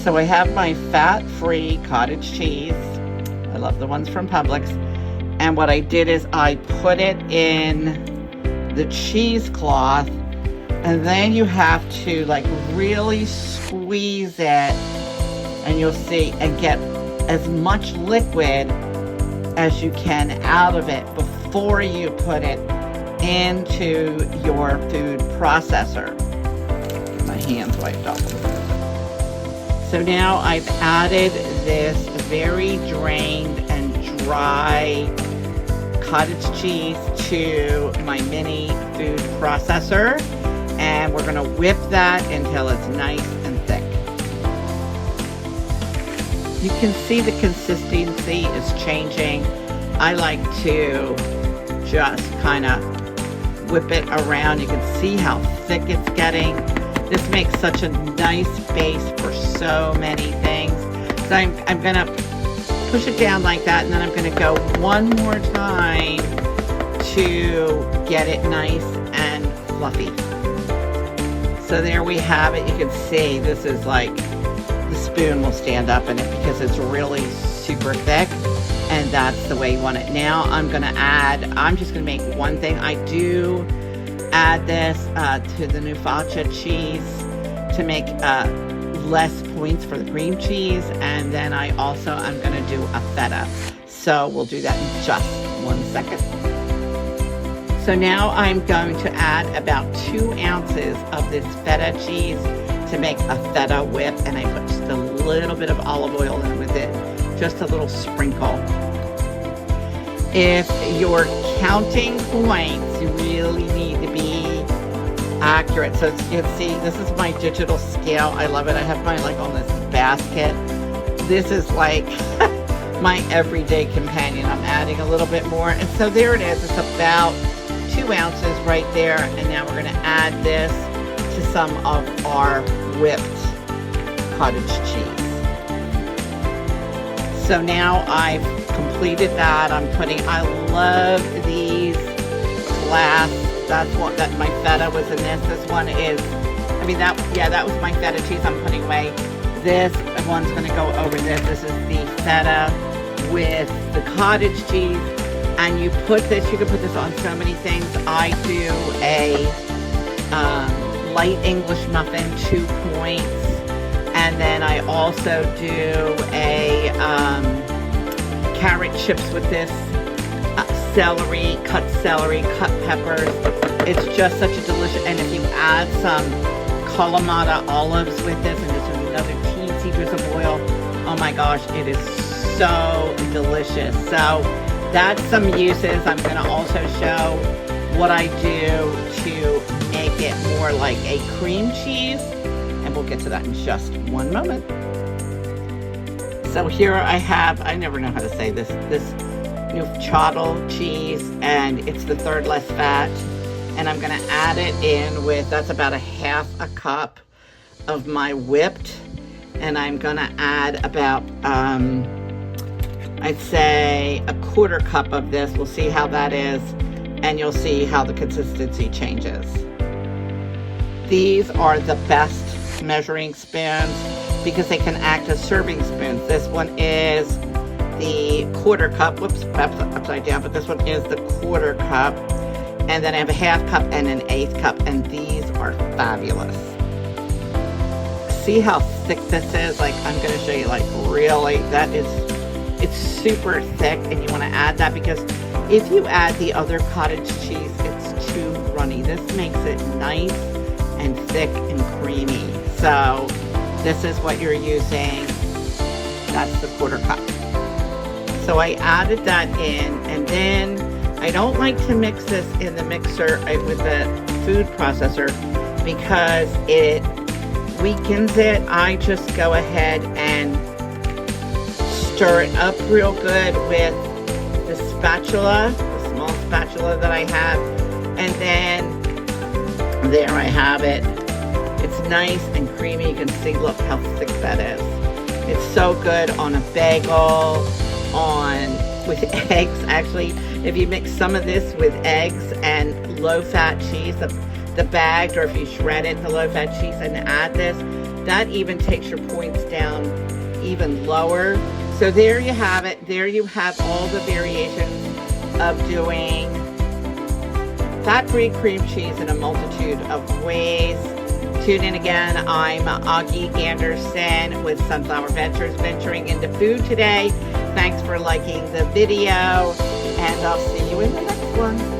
So I have my fat-free cottage cheese. I love the ones from Publix. And what I did is I put it in the cheesecloth, and then you have to like really squeeze it, and you'll see, and get as much liquid as you can out of it before you put it into your food processor. Get my hands wiped off. So now I've added this very drained and dry cottage cheese to my mini food processor, and we're gonna whip that until it's nice and thick. You can see the consistency is changing. I like to just kind of whip it around. You can see how thick it's getting. This makes such a nice base for so many things. So I'm gonna push it down like that, and then I'm gonna go one more time to get it nice and fluffy. So there we have it. You can see this is like, the spoon will stand up in it because it's really super thick, and that's the way you want it. Now I'm just gonna make one thing. I do add this to the new focaccia cheese to make less points for the cream cheese, and then I'm gonna do a feta. So we'll do that in just 1 second. So now I'm going to add about 2 ounces of this feta cheese to make a feta whip, and I put just a little bit of olive oil in with it, just a little sprinkle. If you're counting points, you really need to be accurate. So you can see, this is my digital scale. I love it. I have mine like on this basket. This is like my everyday companion. I'm adding a little bit more, and so there it is. It's about 2 ounces right there, and now we're going to add this to some of our whipped cottage cheese. So now I've completed that. I love these glass. That my feta was in this. This one is, that was my feta cheese I'm putting away. This one's going to go over this. This is the feta with the cottage cheese. And you can put this on so many things. I do a light English muffin, 2 points. And then I also do a carrot chips with this, celery, cut peppers. It's just such a delicious, and if you add some Kalamata olives with this, and just another teensy drizzle of oil, oh my gosh, it is so delicious. So that's some uses. I'm going to also show what I do to make it more like a cream cheese, and we'll get to that in just one moment. So here I never know how to say this new chattel cheese, and it's the 3rd less fat, and I'm going to add it in with, that's about 1/2 cup of my whipped, and I'm going to add about I'd say 1/4 cup of this. We'll see how that is, and you'll see how the consistency changes. These are the best measuring spoons because they can act as serving spoons. This one is the 1/4 cup. Whoops, that's upside down, but this one is the 1/4 cup. And then I have a 1/2 cup and an 1/8 cup, and these are fabulous. See how thick this is? Like, I'm going to show you, like, really, it's super thick, and you want to add that because if you add the other cottage cheese, it's too runny. This makes it nice and thick and creamy. So this is what you're using. That's the 1/4 cup. So I added that in, and then I don't like to mix this in the mixer with the food processor because it weakens it. I just go ahead and stir it up real good with the spatula, the small spatula that I have, and then there I have it. It's nice and creamy. You can see, look how thick that is. It's so good on a bagel, with eggs. Actually, if you mix some of this with eggs and low-fat cheese, the bagged, or if you shred it, the low-fat cheese, and add this, that even takes your points down even lower. So there you have it. There you have all the variations of doing fat-free cream cheese in a multitude of ways. Tune in again. I'm Augie Ganderson with Sunflower Ventures, venturing into food today. Thanks for liking the video, and I'll see you in the next one.